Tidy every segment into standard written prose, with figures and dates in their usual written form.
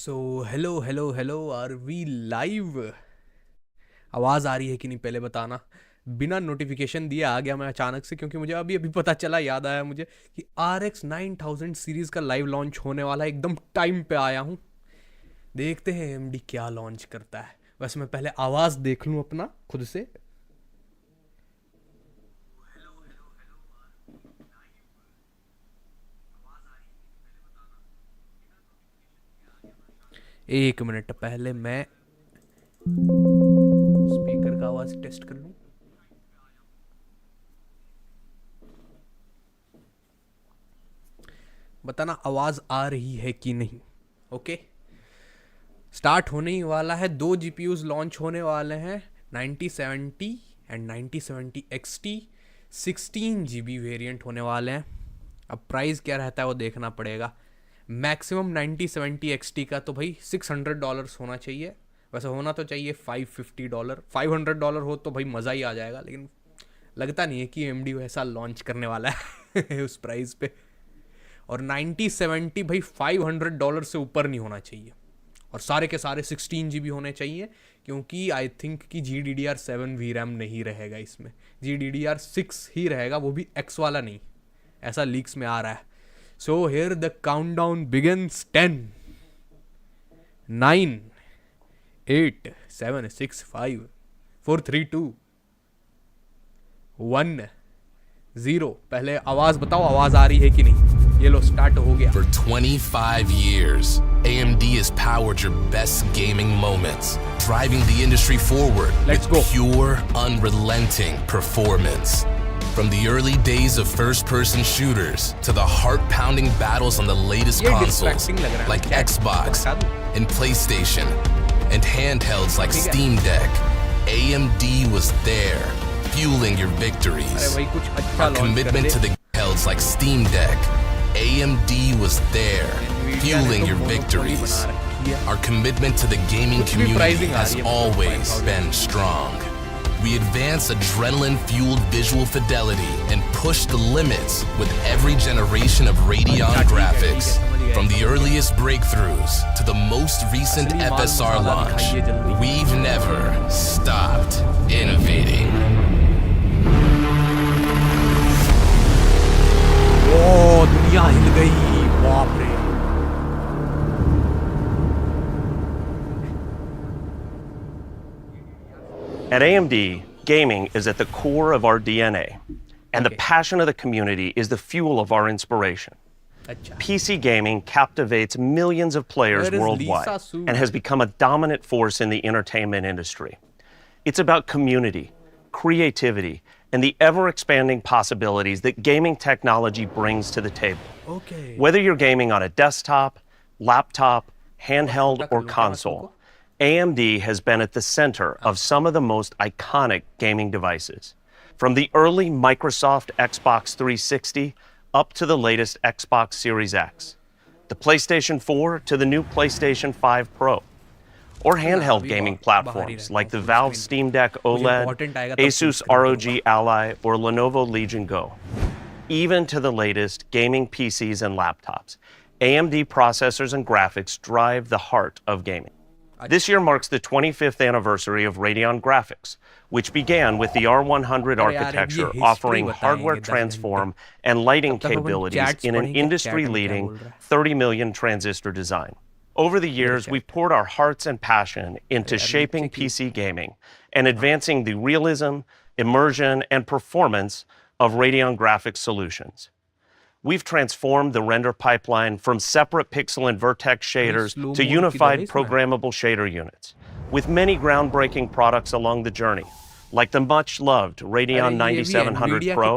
So hello hello hello, are we live? आवाज़ आ रही है कि नहीं पहले बताना। बिना नोटिफिकेशन दिए आ गया मैं अचानक से, क्योंकि मुझे अभी अभी पता चला, याद आया मुझे कि RX 9000 सीरीज़ का लाइव लॉन्च होने वाला है। एकदम टाइम पे आया हूँ। देखते हैं AMD क्या लॉन्च करता है। वैसे मैं पहले आवाज़ देख लूँ अपना खुद से। एक मिनट, पहले मैं स्पीकर का आवाज़ टेस्ट कर लूँ। बताना आवाज़ आ रही है कि नहीं। ओके, स्टार्ट होने ही वाला है। 2 GPUs लॉन्च होने वाले हैं, 9070 एंड 9070 XT। 16 GB वेरिएंट होने वाले हैं। अब प्राइस क्या रहता है वो देखना पड़ेगा। मैक्सिमम 9070 XT का तो भाई $600 होना चाहिए। वैसे होना तो चाहिए $550। $500 हो तो भाई मज़ा ही आ जाएगा, लेकिन लगता नहीं है कि AMD वैसा लॉन्च करने वाला है उस प्राइस पे। और 9070 भाई $500 से ऊपर नहीं होना चाहिए। और सारे के सारे 16 GB होने चाहिए, क्योंकि आई थिंक कि GDDR7 VRAM नहीं रहेगा इसमें। GDDR6 ही रहेगा, वो भी X वाला नहीं, ऐसा लीक्स में आ रहा है। So here the countdown begins. 10 9 8 7 6 5 4 3 2 1 0। पहले आवाज बताओ, आवाज आ रही है कि नहीं। ये लो, स्टार्ट हो गया। For 25 years, AMD has powered your best gaming moments, driving the industry forward Let's with go. pure, unrelenting performance. From the early days of first-person shooters to the heart-pounding battles on the latest ये consoles distracting लग रहा है। like क्या Xbox बता दूं? and PlayStation, and handhelds like ठीक है। Steam Deck, AMD was there, fueling your अरे victories. भाई कुछ अच्छा Our लॉन्च कर commitment they. to the handhelds like Steam Deck, AMD was there, Nvidia ने fueling तो your monopoly victories. बना रखी है। Our commitment to the gaming कुछ भी community pricing आ has रही है, always 5000। been strong. We advance adrenaline-fueled visual fidelity and push the limits with every generation of Radeon अच्छा, ठीक है, graphics. समझ गया। From the earliest breakthroughs to the most recent असली माल FSR मसाला launch, दिखाइए जल्दी। we've never stopped innovating. ओ दुनिया हिल गई, बाप रे। At AMD, gaming is at the core of our DNA, and the Okay. passion of the community is the fuel of our inspiration. अच्छा, PC gaming captivates millions of players Where is worldwide Lisa Su? and has become a dominant force in the entertainment industry. It's about community, creativity, and the ever-expanding possibilities that gaming technology brings to the table. okay. Whether you're gaming on a desktop, laptop, handheld, or console, AMD has been at the center of some of the most iconic gaming devices. From the early Microsoft Xbox 360 up to the latest Xbox Series X, the PlayStation 4 to the new PlayStation 5 Pro, or handheld gaming platforms like the Valve Steam Deck OLED, Asus ROG Ally, or Lenovo Legion Go. Even to the latest gaming PCs and laptops, AMD processors and graphics drive the heart of gaming. This year marks the 25th anniversary of Radeon graphics, which began with the R100 architecture, offering hardware transform and lighting capabilities in an industry-leading 30 million transistor design. Over the years, we've poured our hearts and passion into shaping PC gaming and advancing the realism, immersion, and performance of Radeon graphics solutions. We've transformed the render pipeline from separate pixel and vertex shaders to unified programmable shader units, with many groundbreaking products along the journey, like the much-loved Radeon 9700 Pro,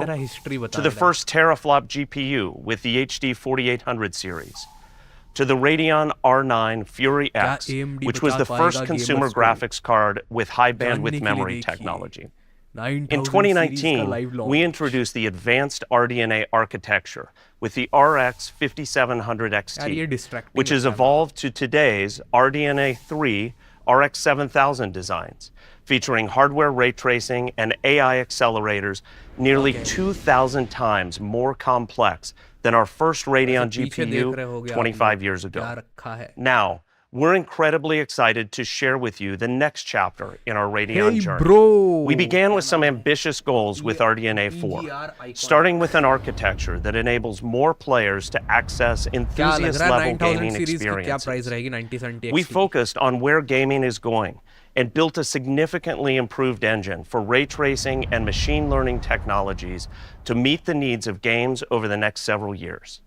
to the first teraflop GPU with the HD 4800 series, to the Radeon R9 Fury X, which was the first consumer graphics card with high bandwidth memory technology. In 2019, we introduced the advanced RDNA architecture with the RX 5700 XT, which has evolved to today's RDNA 3 RX 7000 designs, featuring hardware ray tracing and AI accelerators nearly 2,000 times more complex than our first Radeon GPU 25 years ago. Now, We're incredibly excited to share with you the next chapter in our Radeon journey. Bro. We began with some ambitious goals with RDNA 4, starting with an architecture that enables more players to access enthusiast-level gaming experiences. We focused on where gaming is going and built a significantly improved engine for ray tracing and machine learning technologies to meet the needs of games over the next several years.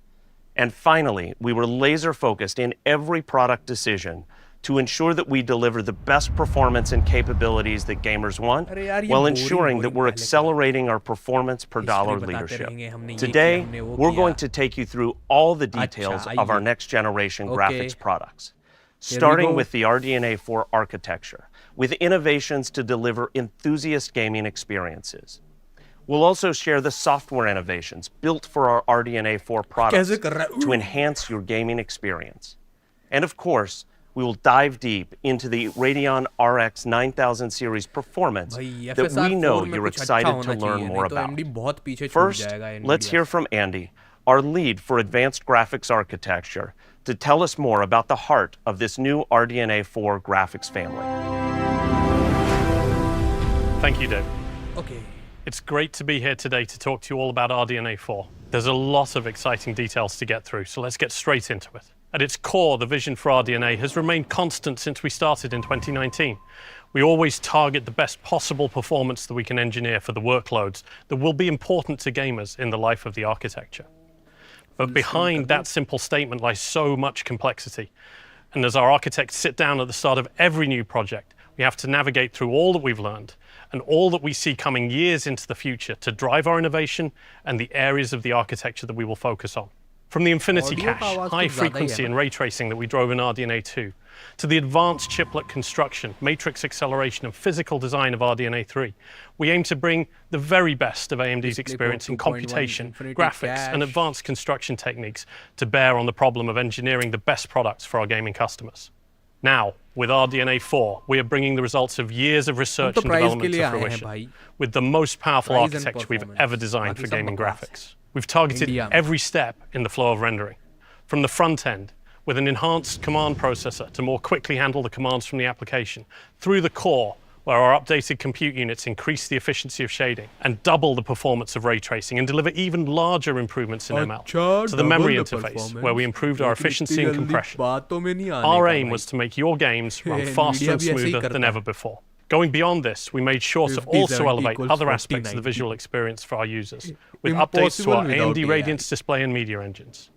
And finally, we were laser-focused in every product decision to ensure that we deliver the best performance and capabilities that gamers want, while ensuring that we're accelerating our performance per dollar leadership. Today, we're going to take you through all the details of our next-generation graphics products, starting with the RDNA 4 architecture, with innovations to deliver enthusiast gaming experiences. We'll also share the software innovations built for our RDNA 4 products to enhance your gaming experience. And of course, we will dive deep into the Radeon RX 9000 series performance that we know you're excited to learn more about. First, let's hear from Andy, our lead for advanced graphics architecture, to tell us more about the heart of this new RDNA 4 graphics family. Thank you, Dave. Okay. It's great to be here today to talk to you all about RDNA 4. There's a lot of exciting details to get through, so let's get straight into it. At its core, the vision for RDNA has remained constant since we started in 2019. We always target the best possible performance that we can engineer for the workloads that will be important to gamers in the life of the architecture. But behind that simple statement lies so much complexity. And as our architects sit down at the start of every new project, we have to navigate through all that we've learned and all that we see coming years into the future to drive our innovation and the areas of the architecture that we will focus on. From the infinity cache, high frequency and ray tracing that we drove in RDNA 2, to the advanced chiplet construction, matrix acceleration and physical design of RDNA 3, we aim to bring the very best of AMD's experience in computation, graphics and advanced construction techniques to bear on the problem of engineering the best products for our gaming customers. Now, with RDNA 4, we are bringing the results of years of research and development to fruition, with the most powerful architecture we've ever designed for gaming graphics. We've targeted every step in the flow of rendering, from the front end, with an enhanced command processor to more quickly handle the commands from the application, through the core, where our updated compute units increase the efficiency of shading and double the performance of ray tracing and deliver even larger improvements in ML, to the memory interface, where we improved our efficiency and compression. Our aim was to make your games run faster and smoother than ever before. Going beyond this, we made sure to also elevate other aspects of the visual experience for our users, with updates to our AMD Radiance display and media engines.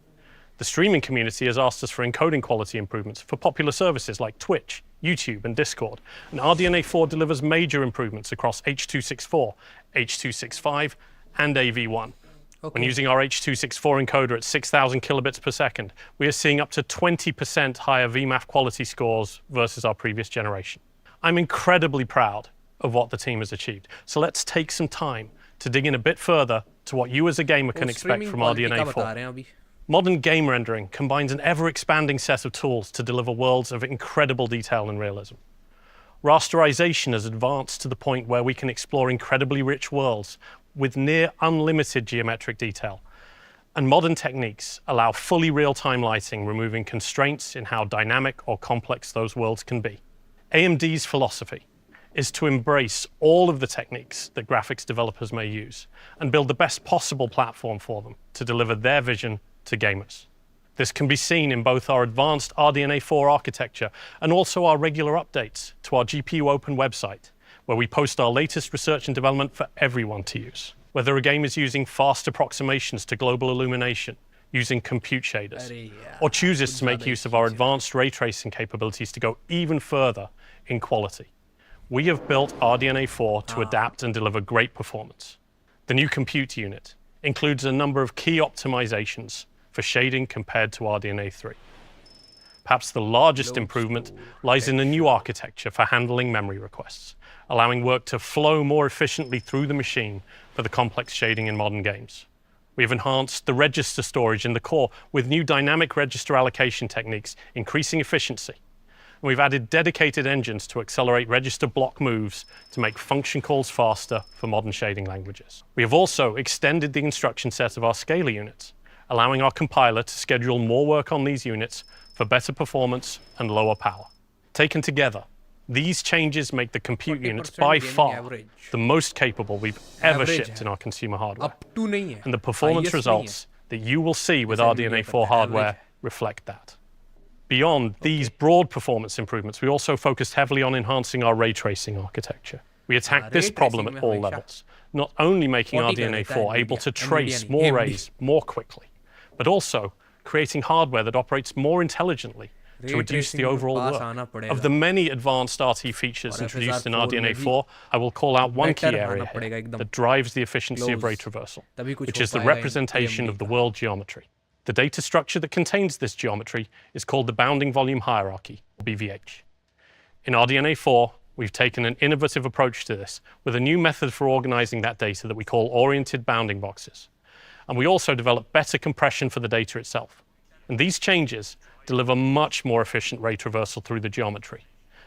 The streaming community has asked us for encoding quality improvements for popular services like Twitch, YouTube, and Discord, and RDNA 4 delivers major improvements across H.264, H.265, and AV1. When using our H.264 encoder at 6,000 kilobits per second, we are seeing up to 20% higher VMAF quality scores versus our previous generation. I'm incredibly proud of what the team has achieved, so let's take some time to dig in a bit further to what you as a gamer can expect from RDNA 4. Modern game rendering combines an ever-expanding set of tools to deliver worlds of incredible detail and realism. Rasterization has advanced to the point where we can explore incredibly rich worlds with near unlimited geometric detail. And modern techniques allow fully real-time lighting, removing constraints in how dynamic or complex those worlds can be. AMD's philosophy is to embrace all of the techniques that graphics developers may use and build the best possible platform for them to deliver their vision to gamers. This can be seen in both our advanced RDNA 4 architecture and also our regular updates to our GPU Open website, where we post our latest research and development for everyone to use. Whether a game is using fast approximations to global illumination, using compute shaders, or chooses to make use of our advanced ray tracing capabilities to go even further in quality, we have built RDNA 4 to adapt and deliver great performance. The new compute unit includes a number of key optimizations for shading compared to RDNA 3. Perhaps the largest improvement lies in the new architecture for handling memory requests, allowing work to flow more efficiently through the machine for the complex shading in modern games. We have enhanced the register storage in the core with new dynamic register allocation techniques, increasing efficiency. And we've added dedicated engines to accelerate register block moves to make function calls faster for modern shading languages. We have also extended the instruction set of our scalar units, allowing our compiler to schedule more work on these units for better performance and lower power. Taken together, these changes make the compute units by far the most capable we've ever shipped in our consumer hardware. Up to नहीं है. And the performance Highest नहीं results that you will see with RDNA 4 hardware reflect that. Beyond these broad performance improvements, we also focused heavily on enhancing our ray tracing architecture. We attacked this problem at all levels, not only making RDNA 4 able to trace more rays more quickly, but also creating hardware that operates more intelligently to reduce the overall work. Of the many advanced RT features introduced in RDNA 4, I will call out one key area here that drives the efficiency of ray traversal, which is the representation of the world geometry. The data structure that contains this geometry is called the bounding volume hierarchy, or BVH. In RDNA 4, we've taken an innovative approach to this with a new method for organizing that data that we call oriented bounding boxes. And we also developed better compression for the data itself. And these changes deliver much more efficient ray traversal through the geometry,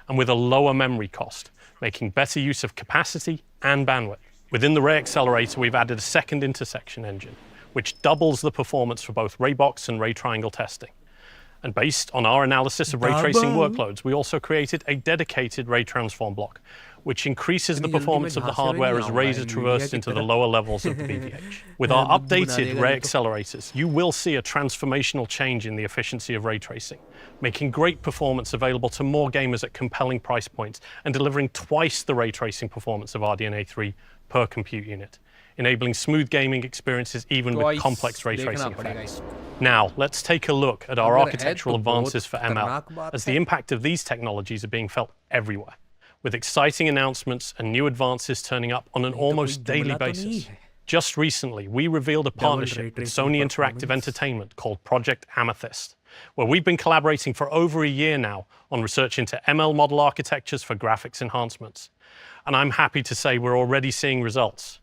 and with a lower memory cost, making better use of capacity and bandwidth. Within the ray accelerator, we've added a second intersection engine, which doubles the performance for both ray box and ray triangle testing. And based on our analysis of ray tracing workloads, we also created a dedicated ray transform block, which increases the performance of the hardware as rays are traversed into the lower levels of the BVH. With our updated ray accelerators, you will see a transformational change in the efficiency of ray tracing, making great performance available to more gamers at compelling price points and delivering twice the ray tracing performance of RDNA 3 per compute unit, enabling smooth gaming experiences even with complex ray tracing effects. Now, let's take a look at our architectural advances for ML, as the impact of these technologies are being felt everywhere, with exciting announcements and new advances turning up on an almost daily basis. Just recently, we revealed a partnership with Sony Interactive Entertainment called Project Amethyst, where we've been collaborating for over a year now on research into ML model architectures for graphics enhancements. And I'm happy to say we're already seeing results.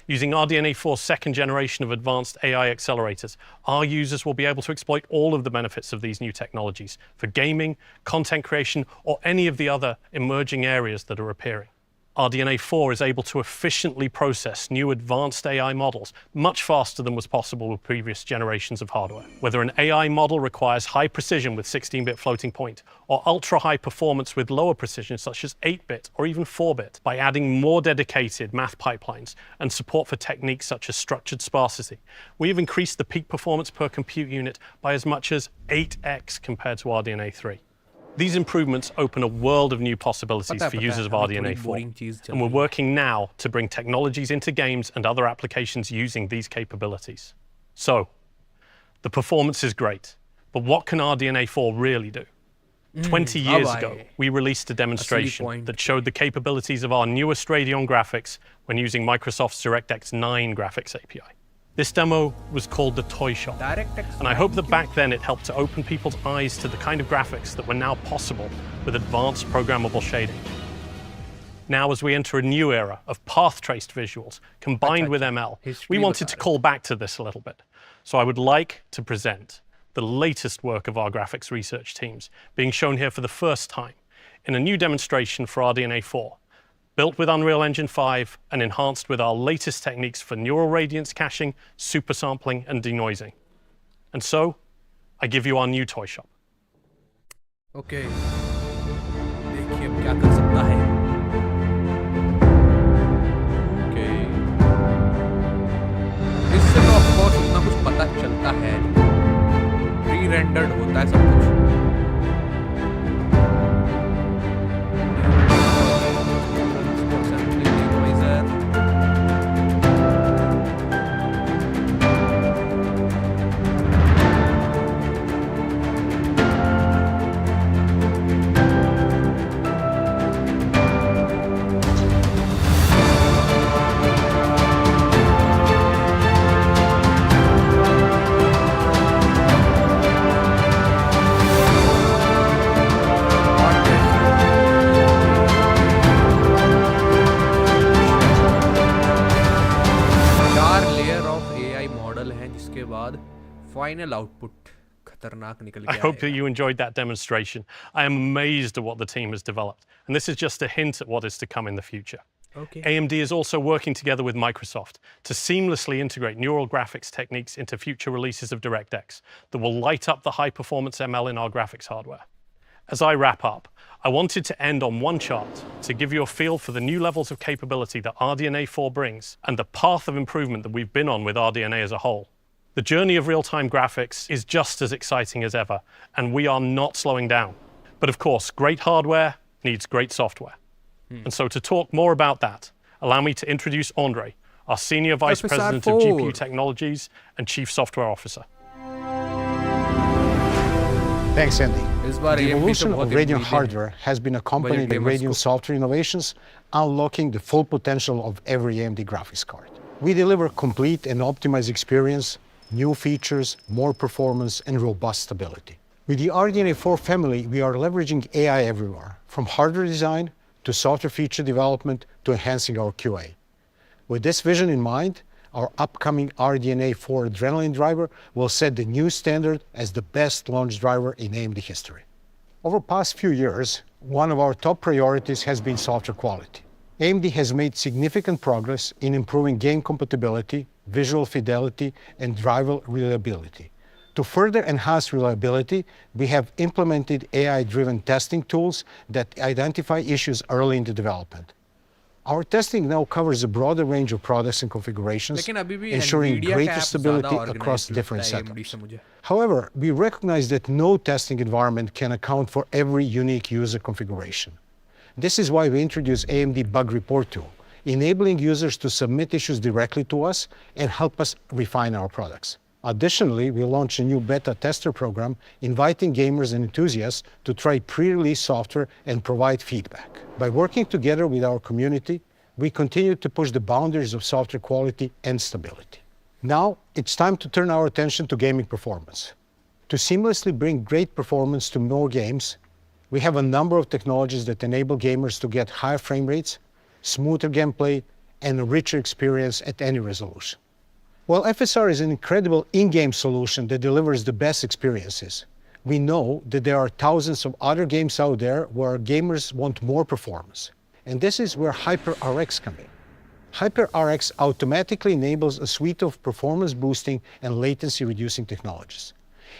Using RDNA 4's second generation of advanced AI accelerators, our users will be able to exploit all of the benefits of these new technologies for gaming, content creation, or any of the other emerging areas that are appearing. RDNA 4 is able to efficiently process new advanced AI models much faster than was possible with previous generations of hardware. Whether an AI model requires high precision with 16-bit floating point, or ultra-high performance with lower precision such as 8-bit or even 4-bit, by adding more dedicated math pipelines and support for techniques such as structured sparsity, we have increased the peak performance per compute unit by as much as 8x compared to RDNA 3. These improvements open a world of new possibilities for users of RDNA 4, and we're working now to bring technologies into games and other applications using these capabilities. So, the performance is great, but what can RDNA 4 really do? 20 years ago, we released a demonstration that showed the capabilities of our newest Radeon graphics when using Microsoft's DirectX 9 graphics API. This demo was called the Toy Shop, and I hope that back then it helped to open people's eyes to the kind of graphics that were now possible with advanced programmable shading. Now, as we enter a new era of path-traced visuals combined with ML, we wanted to call back to this a little bit. So I would like to present the latest work of our graphics research teams, being shown here for the first time in a new demonstration for RDNA 4, built with Unreal Engine 5 and enhanced with our latest techniques for neural radiance caching, supersampling, and denoising. And so, I give you our new toy shop. Okay. देखिए अब क्या कर सकता है. Okay. इससे तो of course उतना कुछ पता चलता है. Pre-rendered होता है सब कुछ. Final output खतरनाक निकल गया. I hope that you enjoyed that demonstration. I am amazed at what the team has developed, and this is just a hint at what is to come in the future. Okay. AMD is also working together with Microsoft to seamlessly integrate neural graphics techniques into future releases of DirectX that will light up the high-performance ML in our graphics hardware. As I wrap up, I wanted to end on one chart to give you a feel for the new levels of capability that RDNA 4 brings and the path of improvement that we've been on with RDNA as a whole. The journey of real-time graphics is just as exciting as ever, and we are not slowing down. But of course, great hardware needs great software. And so to talk more about that, allow me to introduce Andre, our Senior Vice President of GPU Technologies and Chief Software Officer. Thanks, Andy. इस बार The AMD evolution तो of बहुत Radeon उम्मीदें हैं hardware has been accompanied by gamers Radeon को। software innovations, unlocking the full potential of every AMD graphics card. We deliver complete and optimized experience, new features, more performance, and robust stability. With the RDNA 4 family, we are leveraging AI everywhere, from hardware design to software feature development to enhancing our QA. With this vision in mind, our upcoming RDNA 4 Adrenaline driver will set the new standard as the best launch driver in AMD history. Over the past few years, one of our top priorities has been software quality. AMD has made significant progress in improving game compatibility, visual fidelity, and driver reliability. To further enhance reliability, we have implemented AI-driven testing tools that identify issues early in the development. Our testing now covers a broader range of products and configurations, लेकिन अभी भी ensuring NVIDIA greater का app stability ज़्यादा across organized different लगता है AMD setups. से मुझे। However, we recognize that no testing environment can account for every unique user configuration. This is why we introduced AMD Bug Report tool, enabling users to submit issues directly to us and help us refine our products. Additionally, we launched a new beta tester program, inviting gamers and enthusiasts to try pre-release software and provide feedback. By working together with our community, we continue to push the boundaries of software quality and stability. Now, it's time to turn our attention to gaming performance. To seamlessly bring great performance to more games, we have a number of technologies that enable gamers to get higher frame rates, smoother gameplay, and a richer experience at any resolution. While FSR is an incredible in-game solution that delivers the best experiences, we know that there are thousands of other games out there where gamers want more performance. And this is where HyperRX comes in. HyperRX automatically enables a suite of performance-boosting and latency-reducing technologies.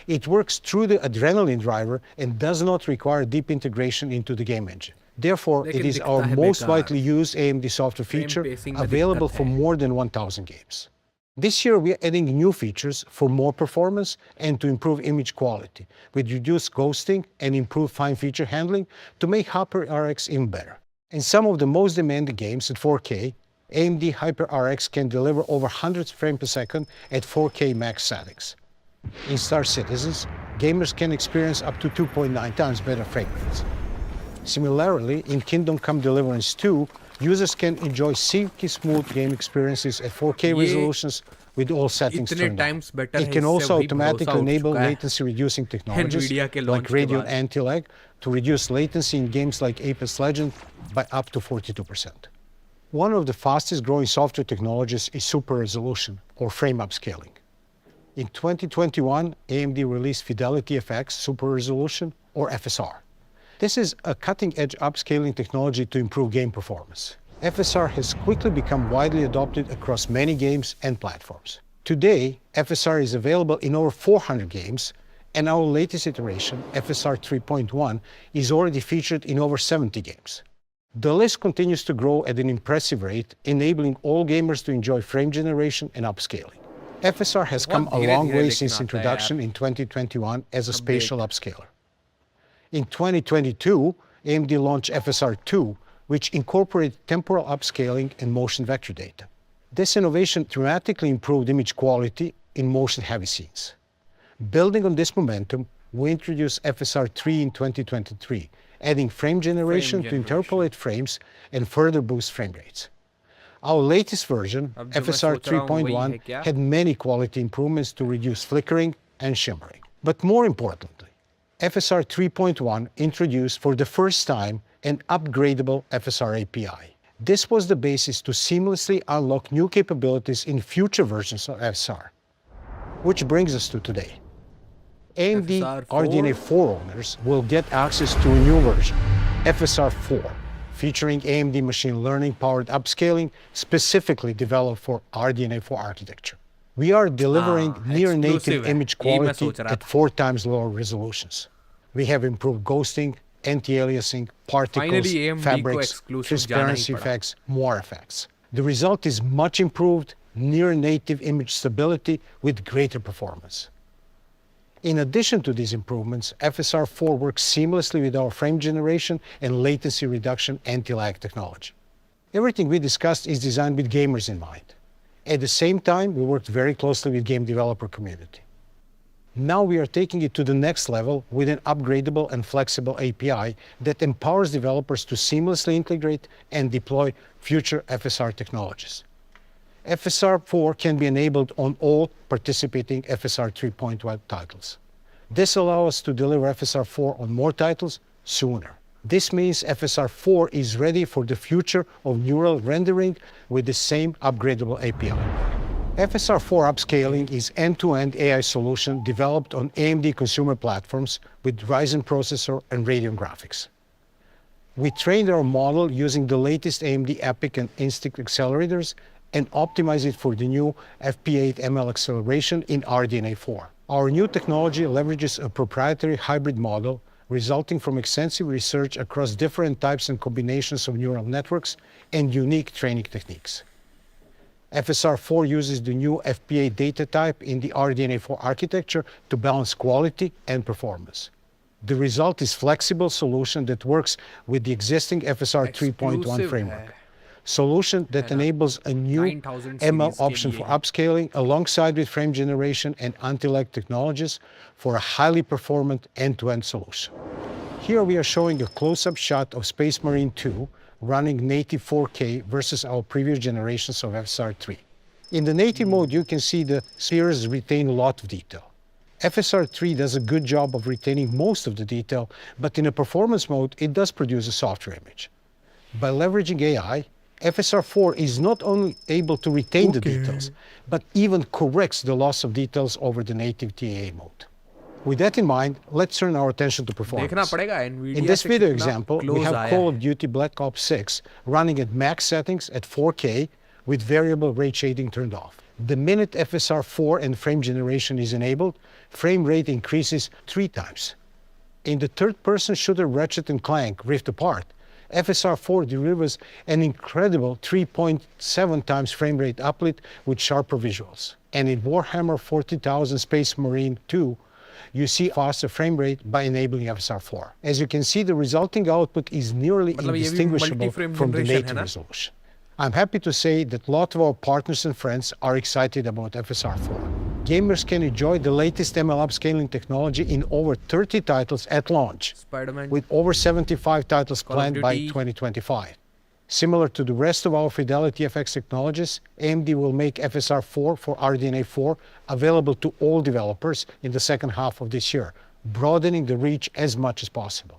It works through the Adrenaline driver and does not require deep integration into the game engine. Therefore, it is our most widely used AMD software feature, available for more than 1,000 games. This year, we are adding new features for more performance and to improve image quality, with reduced ghosting and improved fine feature handling to make HyperRX even better. In some of the most demanding games at 4K, AMD HyperRX can deliver over 100 frames per second at 4K max settings. In Star Citizens, gamers can experience up to 2.9 times better frame rates. Similarly, in Kingdom Come Deliverance 2, users can enjoy silky smooth game experiences at 4K resolutions with all settings turned on. It can also automatically enable latency-reducing technologies like Radeon anti-lag to reduce latency in games like Apex Legends by up to 42%. One of the fastest-growing software technologies is super resolution, or frame upscaling. In 2021, AMD released Fidelity FX Super Resolution, or FSR. This is a cutting-edge upscaling technology to improve game performance. FSR has quickly become widely adopted across many games and platforms. Today, FSR is available in over 400 games, and our latest iteration, FSR 3.1, is already featured in over 70 games. The list continues to grow at an impressive rate, enabling all gamers to enjoy frame generation and upscaling. FSR has come a long way since introduction in 2021 as a spatial upscaler. In 2022, AMD launched FSR 2, which incorporated temporal upscaling and motion vector data. This innovation dramatically improved image quality in motion-heavy scenes. Building on this momentum, we introduced FSR 3 in 2023, adding frame generation to interpolate frames and further boost frame rates. Our latest version, FSR 3.1, had many quality improvements to reduce flickering and shimmering. But more importantly, FSR 3.1 introduced for the first time an upgradable FSR API. This was the basis to seamlessly unlock new capabilities in future versions of FSR. Which brings us to today. AMD RDNA 4 owners will get access to a new version, FSR 4, featuring AMD machine learning-powered upscaling specifically developed for RDNA 4 architecture. We are delivering near-native exclusive है। image यही मैं quality सोच रहा at था। 4 times lower resolutions. We have improved ghosting, anti-aliasing, particles, Finally, AMD को fabrics, exclusive transparency जाना ही पड़ा। effects, more effects. The result is much improved near-native image stability with greater performance. In addition to these improvements, FSR4 works seamlessly with our frame generation and latency reduction anti-lag technology. Everything we discussed is designed with gamers in mind. At the same time, we worked very closely with game developer community. Now we are taking it to the next level with an upgradable and flexible API that empowers developers to seamlessly integrate and deploy future FSR technologies. FSR4 can be enabled on all participating FSR 3.1 titles. This allows us to deliver FSR4 on more titles sooner. This means FSR4 is ready for the future of neural rendering with the same upgradable API. FSR4 upscaling is end-to-end AI solution developed on AMD consumer platforms with Ryzen processor and Radeon graphics. We trained our model using the latest AMD EPYC and Instinct accelerators and optimize it for the new FP8 ML acceleration in RDNA 4. Our new technology leverages a proprietary hybrid model resulting from extensive research across different types and combinations of neural networks and unique training techniques. FSR4 uses the new FP8 data type in the RDNA 4 architecture to balance quality and performance. The result is flexible solution that works with the existing FSR 3.1 Exclusive framework. है। Solution that enables a new 9000 ML series option के for लिए है। upscaling alongside with frame generation and anti-lag technologies for a highly performant end-to-end solution. Here we are showing a close-up shot of Space Marine 2 running native 4K versus our previous generations of FSR 3. In the native mode, you can see the spheres retain a lot of detail. FSR 3 does a good job of retaining most of the detail, but in a performance mode, it does produce a softer image. By leveraging AI, FSR 4 is not only able to retain the details, but even corrects the loss of details over the native TAA mode. With that in mind, let's turn our attention to देखना performance. पड़ेगा Nvidia In this से video कितना example, we close have आया Call है। of Duty Black Ops 6 running at max settings at 4K with variable rate shading turned off. The minute FSR 4 and frame generation is enabled, frame rate increases 3 times. In the third-person shooter Ratchet & Clank Rift Apart, FSR 4 delivers an incredible 3.7 times frame rate uplift with sharper visuals. And in Warhammer 40,000 Space Marine 2, you see faster frame rate by enabling FSR 4. As you can see, the resulting output is nearly मतलब ये भी indistinguishable multi-frame from the generation है native ना? resolution. I'm happy to say that a lot of our partners and friends are excited about FSR 4. Gamers can enjoy the latest ML upscaling technology in over 30 titles at launch, Spider-Man with over 75 titles Call of planned by Duty. 2025. Similar to the rest of our Fidelity FX technologies, AMD will make FSR 4 for RDNA 4 available to all developers in the second half of this year, broadening the reach as much as possible.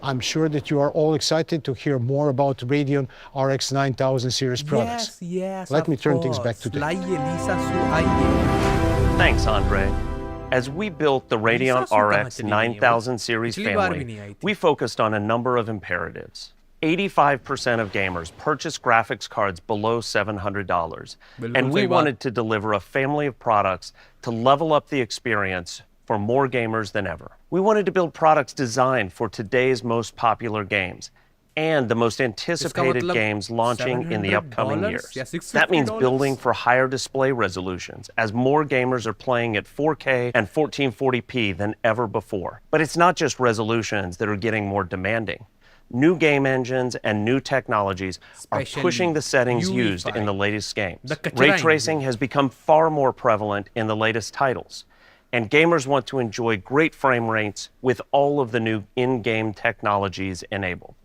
I'm sure that you are all excited to hear more about Radeon RX 9000 series products. Yes, Let me of turn things back to course. Dave. लाइए Lisa Su आइए। Thanks, Andre. As we built the Radeon Su कहाँ RX चली गई है? 9000 series पिछली बार भी family, नहीं आई थी। we focused on a number of imperatives. 85% of gamers purchase graphics cards below $700, बिल्कुल and we सही बात। wanted to deliver a family of products to level up the experience for more gamers than ever. We wanted to build products designed for today's most popular games and the most anticipated मतलब games launching in the upcoming $700 years. या $650? That means building for higher display resolutions, as more gamers are playing at 4K and 1440p than ever before. But it's not just resolutions that are getting more demanding. New game engines and new technologies are Especially pushing the settings used UI. in the latest games. The kachra Ray engine. tracing has become far more prevalent in the latest titles, and gamers want to enjoy great frame rates with all of the new in-game technologies enabled.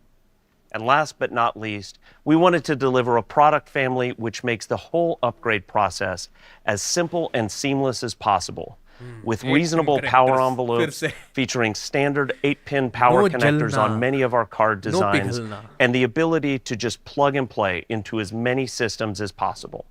And last but not least, we wanted to deliver a product family which makes the whole upgrade process as simple and seamless as possible, with 8-pin reasonable power connectors. envelopes, फिर से। featuring standard 8-pin power No connectors jalna. on many of our card No designs, पिघलना। and the ability to just plug and play into as many systems as possible.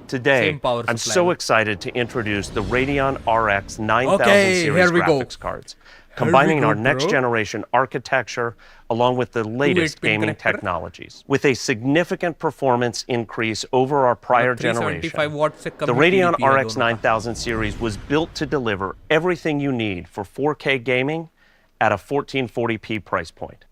Today, Same power I'm supply. so excited to introduce the Radeon RX 9000 Okay, series here we go. graphics cards, combining go, our bro. next generation architecture along with the latest 2.8 pin gaming connector. technologies. With a significant performance increase over our prior 375 generation, watt से कम the he Radeon TDP है RX दोनों का। 9000 series was built to deliver everything you need for 4K gaming at a 1440p price point.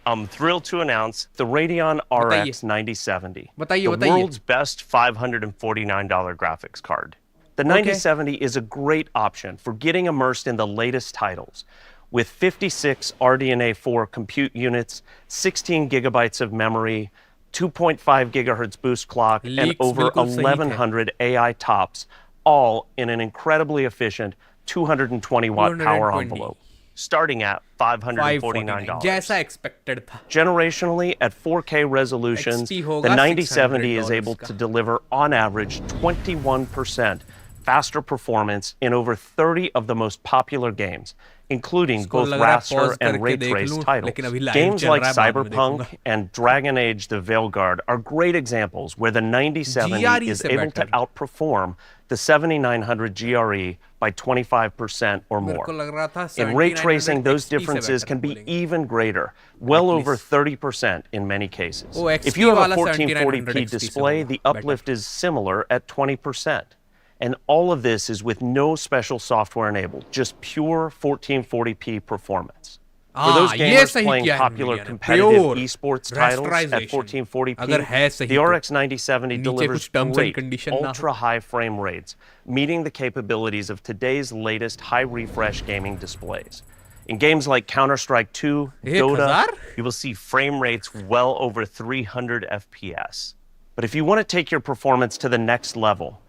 I'm thrilled to announce the Radeon RX 9070, बताइए, the बताइए। world's best $549 graphics card. The 9070 is a great option for getting immersed in the latest titles. With 56 RDNA 4 compute units, 16 gigabytes of memory, 2.5 gigahertz boost clock, and Leaks over बिल्कुल सही थे। 1100 AI tops, all in an incredibly efficient 220 watt power 220. envelope, starting at $549. जैसा expected था। Generationally, at 4K resolutions, XT होगा the 9070 is $600 able का। to deliver, on average, 21% faster performance in over 30 of the most popular games, including इसको both लग रहा है raster pause and करके ray देख trace लूं, titles. लेकिन अभी live Games चल like रहा है, बाद में Cyberpunk देखूंगा। and Dragon Age the Veilguard are great examples where the 9070 GRE is से able to better। outperform the 7900 GRE by 25% or मेरे more. को लग रहा था In ray 7900 tracing, those XT से differences better can be बोलेंगे। even greater, well At over least। 30% in many cases. Oh, If XT you have a वाला 1440p 7900 XT से display, होगा, the better। uplift is similar at 20%. And all of this is with no special software enabled, just pure 1440p performance. For those ये gamers सही playing किया है popular Nvidia ने, competitive pure esports titles at rasterization। 1440p, अगर है सही the तो। RX 9070 नीचे delivers कुछ terms and great condition ना हो। ultra-high frame rates, meeting the capabilities of today's latest high-refresh gaming displays. In games like Counter-Strike 2, 1000? Dota, you will see frame rates well over 300 FPS. But if you want to take your performance to the next level,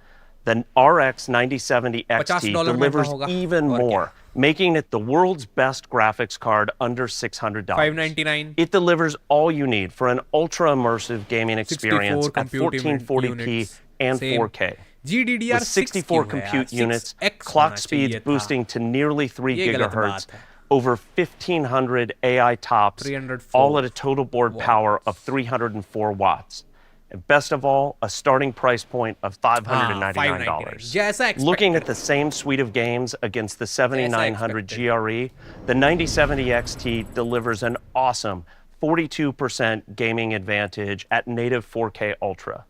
the RX 9070 XT $50 delivers महंगा होगा, even और क्या? more, making it the world's best graphics card under $600. $599. It delivers all you need for an ultra-immersive gaming 64 experience at compute 1440p units, and same। 4K. GDDR6 With 64 क्यों है compute यार? units, 6X clock होना speeds चाहिए था। boosting to nearly 3 ये गलत gigahertz, बात है। over 1,500 AI tops, 304 all at a total board power of 304 watts. And best of all, a starting price point of $599. जैसा expected। Looking at the same suite of games against the 7900 GRE, the 9070 XT delivers an awesome 42% gaming advantage at native 4K Ultra.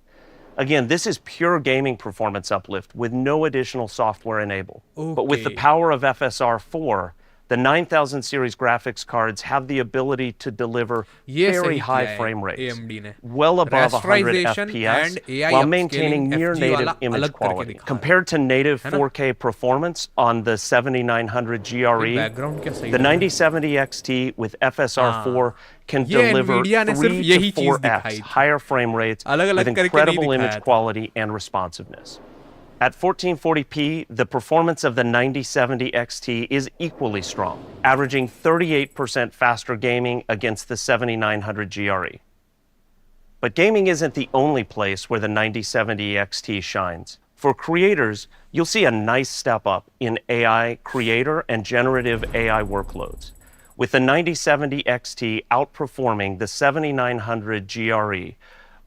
Again, this is pure gaming performance uplift with no additional software enabled. But with the Okay। power of FSR4, the 9000 series graphics cards have the ability to deliver ये very सही high किया है frame rates, AMD ने। well above 100 Rasterization FPS, and AI while upscaling maintaining near FG native वाला image अलग करके quality. दिखा रहा है। Compared to native है ना? 4K performance on the 7900 GRE, background क्या सही the लग रहा है? 9070 XT with FSR4 can ये deliver Nvidia ने सिर्फ 3 यही to चीज़ 4x दिखाई थी। higher frame rates अलग-अलग with करके नहीं incredible दिखाया image था। quality and responsiveness. At 1440p, the performance of the 9070 XT is equally strong, averaging 38% faster gaming against the 7900 GRE. But gaming isn't the only place where the 9070 XT shines. For creators, you'll see a nice step up in AI creator and generative AI workloads, with the 9070 XT outperforming the 7900 GRE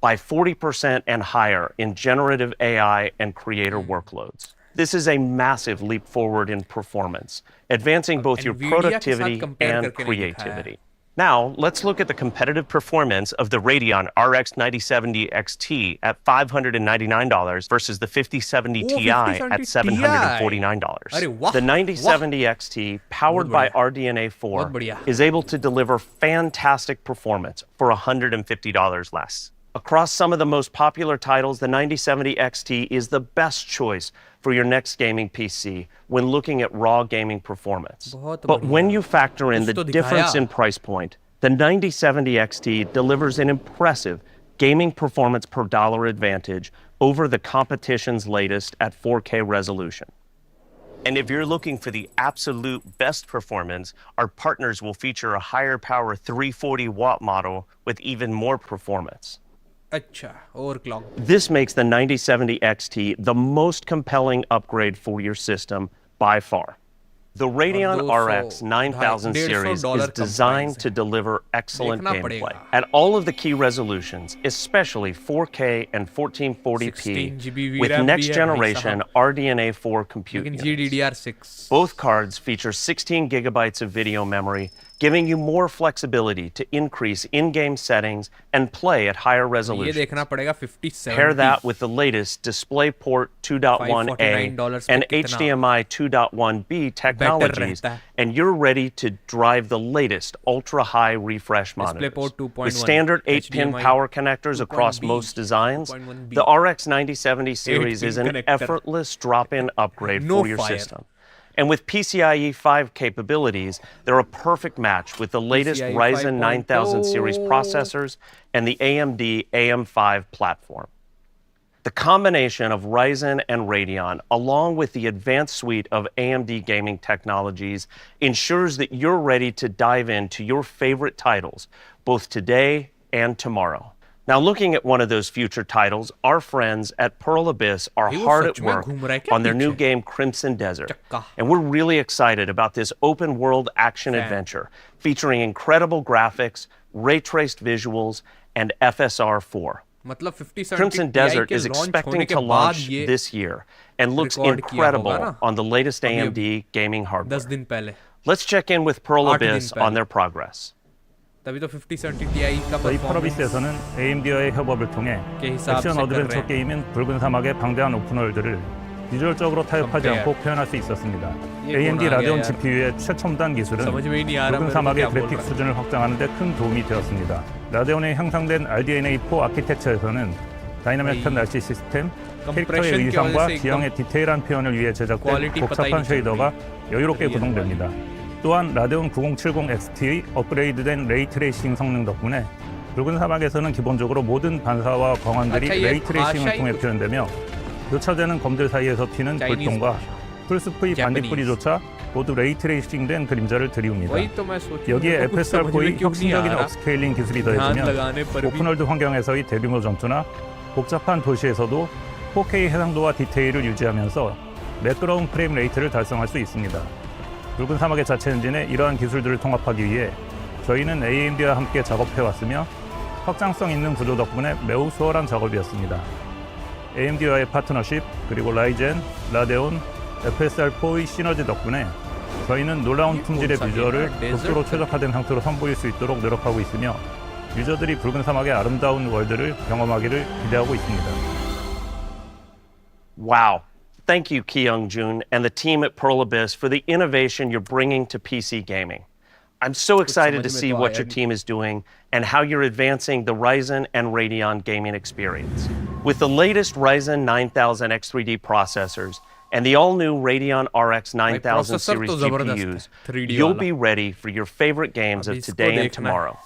by 40% and higher in generative AI and creator workloads. This is a massive leap forward in performance, advancing both your Nvidia के साथ productivity compare and करके नहीं दिखाया है। creativity. Now, let's look at the competitive performance of the Radeon RX 9070 XT at $599 versus the 5070 Ti at $749. अरे वाह, The 9070 XT, powered by RDNA 4, बहुत बढ़िया। is able to deliver fantastic performance for $150 less. Across some of the most popular titles, the 9070 XT is the best choice for your next gaming PC when looking at raw gaming performance. बहुत But बढ़िया। when you factor in the कुछ तो difference दिखाया। in price point, the 9070 XT delivers an impressive gaming performance per dollar advantage over the competition's latest at 4K resolution. And if you're looking for the absolute best performance, our partners will feature a higher power 340 watt model with even more performance. अच्छा, overclock। This makes the 9070 XT the most compelling upgrade for your system by far. The Radeon और 200 RX 9000 series $150 is designed to deliver excellent देखना gameplay पड़ेगा। at all of the key resolutions, especially 4K and 1440p 16 GB with VRAM next भी है भाई generation साहब। RDNA 4 compute लेकिन units. GDDR6 Both cards feature 16 gigabytes of video memory, giving you more flexibility to increase in-game settings and play at higher ये resolutions. देखना पड़ेगा 5070 Pair that with the latest DisplayPort 2.1a $549 and पे कितना HDMI 2.1b technologies, रहता है। and you're ready to drive the latest ultra-high refresh monitors. DisplayPort 2.1, With standard 8-pin HDMI power connectors across 2.1B, most designs, 2.1B. the RX 9070 series is 8-pin an connector. effortless drop-in upgrade No for your fire. system. And with PCIe 5 capabilities, they're a perfect match with the latest PCIe Ryzen 9000 series 5.0 processors and the AMD AM5 platform. The combination of Ryzen and Radeon, along with the advanced suite of AMD gaming technologies, ensures that you're ready to dive into your favorite titles, both today and tomorrow. Now, looking at one of those future titles, our friends at Pearl Abyss are भाई वो hard such at में work घूम रहा है क्या on their new पीछे? game Crimson Desert. चक्का। And we're really excited about this open world action Fan. adventure featuring incredible graphics, ray traced visuals, and FSR 4. मतलब 5070 Crimson Ti Desert के is launch expecting होने के to बाद launch ये this year and looks record किया होगा incredible ना? on the latest अभी AMD gaming 10 hardware. दिन पहले Let's check in with Pearl 8 दिन Abyss पहले। on their progress. तभी तो 5070 Ti का 저희 परफॉर्मेंस 펄어비스에서는 AMD와의 협업을 통해 के हिसाब 액션 से कर 어드벤처 रहे हैं। 게임인 붉은 사막의 방대한 오픈월드를 비주얼적으로 타협하지 Compare. 않고 표현할 수 있었습니다. ये AMD गुण आ गया 라데온 यार। GPU의 최첨단 기술은 समझ में ही नहीं आ रहा 붉은 मेरे को 사막의 क्या बोल 그래픽 रहा है। 수준을 확장하는 데 큰 도움이 되었습니다. 라데온에 향상된 RDNA4 아키텍처에서는 다이나믹한 날씨 시스템, 캐릭터의 compression की 의상과 वजह से 지형의 디테일한 표현을 위해 제작된 quality पता ही 복잡한 नहीं चल 쉐이더가 여유롭게 Real 구동됩니다. 또한 라데온 9070XT의 업그레이드된 레이트레이싱 성능 덕분에 붉은 사막에서는 기본적으로 모든 반사와 광원들이 अच्छा, ये 레이트레이싱을 भाषा ही 통해 कुछ- 표현되며 교차되는 검들 사이에서 튀는 Chinese 불똥과 भाषा। 풀스프의 Japanese। 반딧불이조차 모두 레이트레이싱된 그림자를 드리웁니다. वही तो मैं सोच 여기에 मेरे को कुछ समझ में FSR4의 क्यों नहीं आ 혁신적인 रहा 업스케일링 기술이 ध्यान 더해지면 लगाने पर भी 오픈월드 환경에서의 대규모 전투나 복잡한 도시에서도 4K 해상도와 디테일을 유지하면서 매끄러운 프레임 레이트를 달성할 수 있습니다. 붉은 사막의 자체 엔진에 이러한 기술들을 통합하기 위해 저희는 AMD와 함께 작업해왔으며 확장성 있는 구조 덕분에 매우 수월한 작업이었습니다. AMD와의 파트너십, 그리고 라이젠, 라데온, FSR4의 시너지 덕분에 저희는 놀라운 품질의 비주얼을 극도로 최적화된 상태로 선보일 수 있도록 노력하고 있으며 유저들이 붉은 사막의 아름다운 월드를 경험하기를 기대하고 있습니다. Wow. Thank you, Ki-young-jun, and the team at Pearl Abyss for the innovation you're bringing to PC gaming. I'm so excited to समझ में see तो what आया your नहीं। team is doing and how you're advancing the Ryzen and Radeon gaming experience. With the latest Ryzen 9000 X3D processors and the all-new Radeon RX 9000 processor series तो जबरदस्त है, GPUs, 3D you'll वाला। be ready for your favorite games अभी of इसको today and देखना है। tomorrow.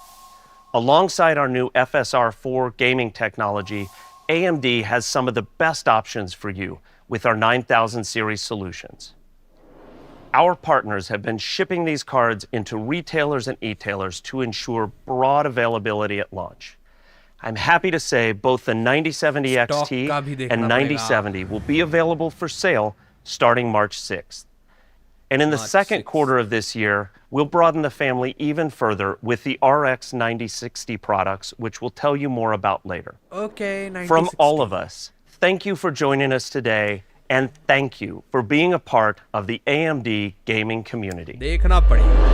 Alongside our new FSR4 gaming technology, AMD has some of the best options for you with our 9000 series solutions. Our partners have been shipping these cards into retailers and e-tailers to ensure broad availability at launch. I'm happy to say both the 9070 Stock XT का भी देखना and पड़ेगा। 9070 will be available for sale starting March 6th. And in the March second 6th. quarter of this year, we'll broaden the family even further with the RX 9060 products, which we'll tell you more about later. Okay, 9060. From all of us, thank you for joining us today, and thank you for being a part of the AMD gaming community. देखना पड़ेगा।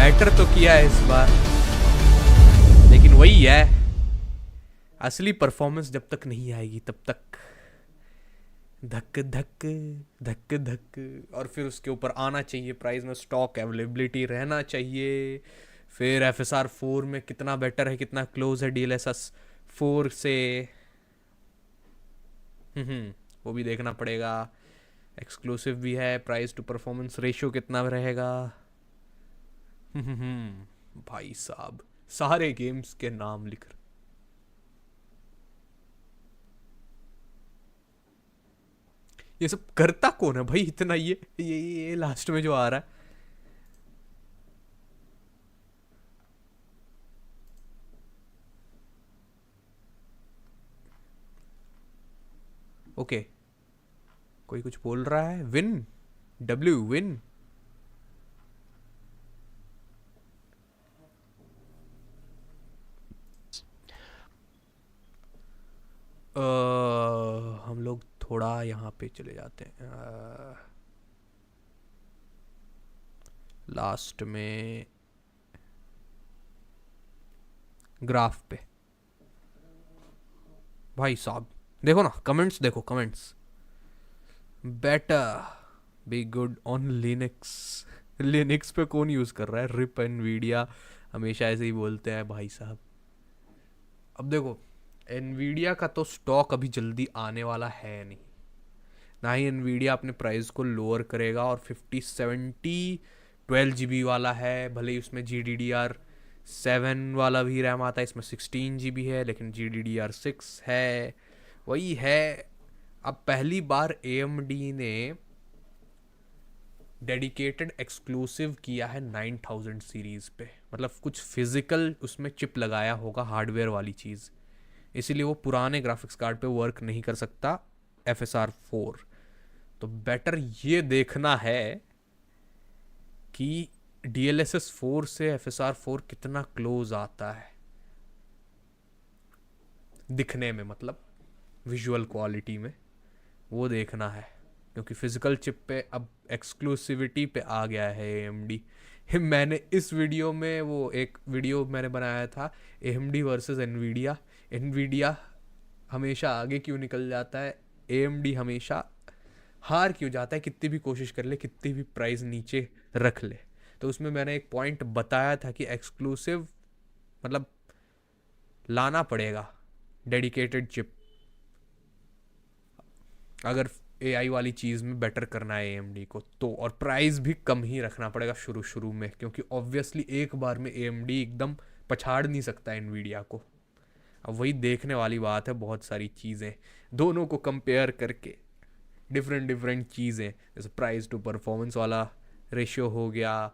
Better तो किया है इस बार, लेकिन वही है, असली परफॉर्मेंस जब तक नहीं आएगी तब तक धक धक धक धक, और फिर उसके ऊपर आना चाहिए प्राइस में, स्टॉक अवेलेबिलिटी रहना चाहिए, फिर FSR 4 में कितना बेटर है, कितना क्लोज है DLSS 4 से, वो भी देखना पड़ेगा, एक्सक्लूसिव भी है, प्राइस टू परफॉर्मेंस रेशियो कितना रहेगा। भाई साहब सारे गेम्स के नाम लिख रहे, ये सब करता कौन है भाई इतना, ये लास्ट में जो आ रहा है। ओके, कोई कुछ बोल रहा है, विन डब्ल्यू विन। हम लोग थोड़ा यहाँ पे चले जाते हैं लास्ट में ग्राफ पे। भाई साहब देखो ना, कमेंट्स देखो, comments. Better be good on Linux. Linux पे कौन यूज़ कर रहा है? रिप एनवीडिया, हमेशा ऐसे ही बोलते हैं भाई साहब। अब देखो, एनवीडिया का तो स्टॉक अभी जल्दी आने वाला है नहीं, ना ही एनवीडिया अपने प्राइस को लोअर करेगा। और 5070 12 GB वाला है, भले ही उसमें GDDR7 वाला भी रैम आता है, इसमें 16 GB है, लेकिन GDDR6 है, वही है। अब पहली बार AMD ने डेडिकेटेड एक्सक्लूसिव किया है 9000 सीरीज़ पे, मतलब कुछ फिजिकल उसमें चिप लगाया होगा, हार्डवेयर वाली चीज़, इसीलिए वो पुराने ग्राफिक्स कार्ड पे वर्क नहीं कर सकता FSR 4। तो बेटर ये देखना है कि DLSS 4 से FSR 4 कितना क्लोज आता है दिखने में, मतलब विजुअल क्वालिटी में, वो देखना है। क्योंकि फिजिकल चिप पे अब एक्सक्लूसिविटी पे आ गया है AMD। मैंने इस वीडियो में, वो एक वीडियो मैंने बनाया था AMD वर्सेस एनवीडिया। एनवीडिया हमेशा आगे क्यों निकल जाता है, AMD हमेशा हार क्यों जाता है, कितनी भी कोशिश कर ले, कितनी भी प्राइस नीचे रख ले। तो उसमें मैंने एक पॉइंट बताया था कि एक्सक्लूसिव मतलब लाना पड़ेगा डेडिकेटेड चिप, अगर AI वाली चीज़ में बेटर करना है AMD को तो। और प्राइस भी कम ही रखना पड़ेगा शुरू में, क्योंकि ऑब्वियसली एक बार में AMD एकदम पछाड़ नहीं सकता NVIDIA को। अब वही देखने वाली बात है, बहुत सारी चीज़ें दोनों को कंपेयर करके, डिफरेंट चीज़ें, जैसे प्राइस टू परफॉर्मेंस वाला रेशियो हो गया,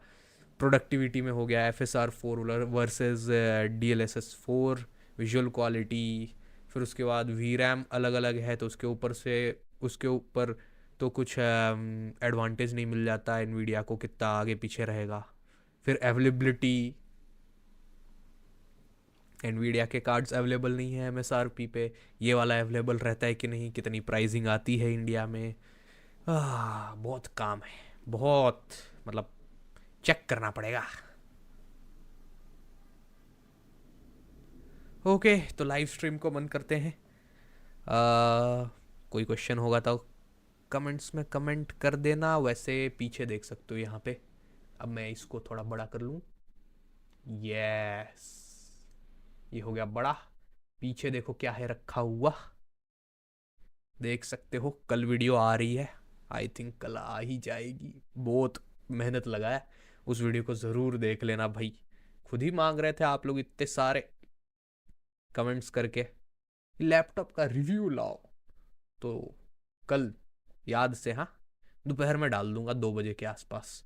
प्रोडक्टिविटी में हो गया FSR 4 versus DLSS 4, visual quality, फिर उसके बाद VRAM अलग अलग है, तो उसके ऊपर तो कुछ एडवांटेज नहीं मिल जाता NVIDIA को, कितना आगे पीछे रहेगा। फिर अवेलेबिलिटी, NVIDIA के कार्ड्स अवेलेबल नहीं है MSRP पे, ये वाला अवेलेबल रहता है कि नहीं, कितनी प्राइसिंग आती है इंडिया में। बहुत काम है, बहुत, मतलब चेक करना पड़ेगा। ओके, तो लाइव स्ट्रीम को बंद करते हैं। कोई क्वेश्चन होगा तो कमेंट्स में कमेंट कर देना। वैसे पीछे देख सकते हो यहाँ पे, अब मैं इसको थोड़ा बड़ा कर लूँ, यस, ये हो गया बड़ा। पीछे देखो क्या है रखा हुआ, देख सकते हो। कल वीडियो आ रही है, आई थिंक कल आ ही जाएगी, बहुत मेहनत लगा है। उस वीडियो को ज़रूर देख लेना भाई, खुद ही मांग रहे थे आप लोग इतने सारे कमेंट्स करके लैपटॉप का रिव्यू लाओ, तो कल याद से, हाँ, दोपहर में डाल दूंगा 2 बजे के आसपास।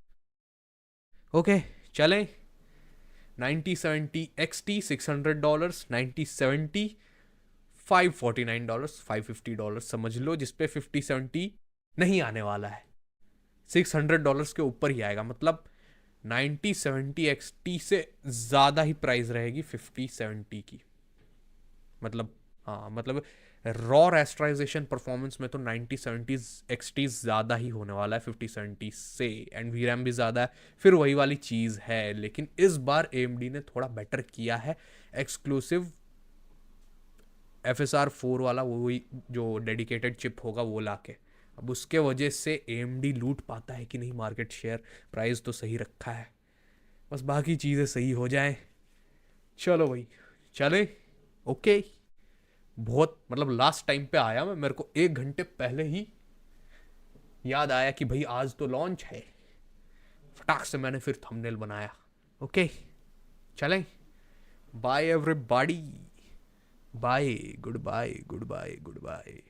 ओके चलें। 9070 XT $600, 9070 $549, $550 समझ लो, जिसपे 5070 नहीं आने वाला है, $600 के ऊपर ही आएगा। मतलब 9070 XT से ज़्यादा ही प्राइस रहेगी 5070 की। मतलब हाँ, मतलब रॉ रेस्टराइजेशन परफॉर्मेंस में तो 9070 XT ज़्यादा ही होने वाला है 5070 से, एंड VRAM भी ज़्यादा है, फिर वही वाली चीज़ है। लेकिन इस बार AMD ने थोड़ा बेटर किया है, एक्सक्लूसिव FSR 4 वाला, वही जो डेडिकेटेड चिप होगा वो लाके। अब उसके वजह से AMD लूट पाता है कि नहीं मार्केट शेयर, प्राइस तो सही रखा है, बस बाकी चीज़ें सही हो जाएं। चलो भाई चले, ओके। बहुत मतलब लास्ट टाइम पे आया मैं, मेरे को 1 घंटे पहले ही याद आया कि भाई आज तो लॉन्च है, फटाक से मैंने फिर थंबनेल बनाया। ओके चलें, bye everybody, bye, goodbye, goodbye, good bye.